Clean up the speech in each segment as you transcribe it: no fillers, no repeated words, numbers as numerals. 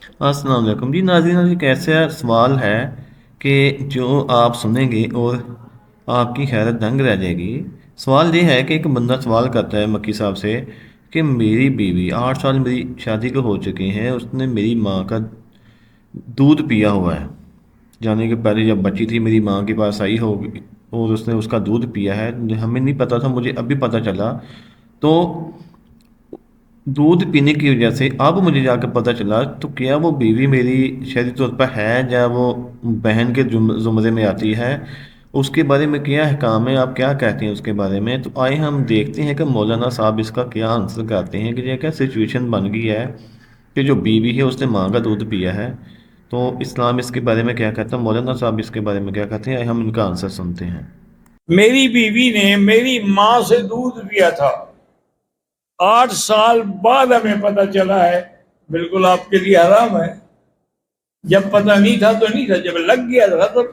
السلام علیکم جی ناظرین، ایک ایسا سوال ہے کہ جو آپ سنیں گے اور آپ کی حیرت دنگ رہ جائے گی۔ سوال یہ ہے کہ ایک بندہ سوال کرتا ہے مکی صاحب سے کہ میری بیوی 8 سال میری شادی کو ہو چکے ہیں، اس نے میری ماں کا دودھ پیا ہوا ہے، جانے کے پہلے جب بچی تھی میری ماں کے پاس آئی ہوگی اور اس نے اس کا دودھ پیا ہے۔ ہمیں نہیں پتا تھا، مجھے ابھی پتہ چلا۔ تو دودھ پینے کی وجہ سے اب مجھے جا کے پتہ چلا، تو کیا وہ بیوی میری شہری طور پر ہے یا وہ بہن کے زمرے میں آتی ہے؟ اس کے بارے میں کیا احکام ہے، آپ کیا کہتے ہیں اس کے بارے میں؟ تو آئے ہم دیکھتے ہیں کہ مولانا صاحب اس کا کیا آنسر کرتے ہیں کہ یہ کیا سچویشن بن گئی ہے کہ جو بیوی ہے اس نے ماں کا دودھ پیا ہے۔ تو اسلام اس کے بارے میں کیا کہتا ہے، مولانا صاحب اس کے بارے میں کیا کہتے ہیں، آئے ہم ان کا آنسر سنتے ہیں۔ میری بیوی نے میری ماں سے دودھ پیا تھا، 8 سال بعد ہمیں پتہ چلا ہے۔ بالکل آپ کے لیے حرام ہے۔ جب پتہ نہیں تھا تو نہیں تھا، جب لگ گیا تھا تو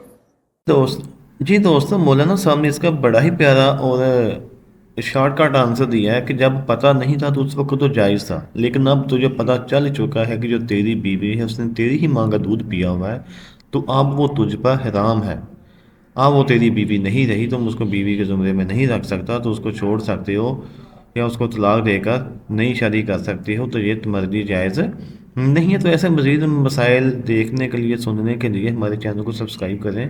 دوست جی دوستو، مولانا صاحب نے اس کا بڑا ہی پیارا اور شارٹ کٹ آنسر دیا ہے کہ جب پتہ نہیں تھا تو اس وقت تو جائز تھا، لیکن اب تجھے پتہ چل چکا ہے کہ جو تیری بیوی ہے اس نے تیری ہی ماں کا دودھ پیا ہوا ہے، تو اب وہ تجھ پر حرام ہے۔ اب وہ تیری بیوی نہیں رہی، تم اس کو بیوی کے زمرے میں نہیں رکھ سکتا، تو اس کو چھوڑ سکتے ہو یا اس کو طلاق دے کر نئی شادی کر سکتے ہو، تو یہ تمہارے لیے جائز نہیں ہے۔ تو ایسے مزید مسائل دیکھنے کے لیے، سننے کے لیے ہمارے چینل کو سبسکرائب کریں۔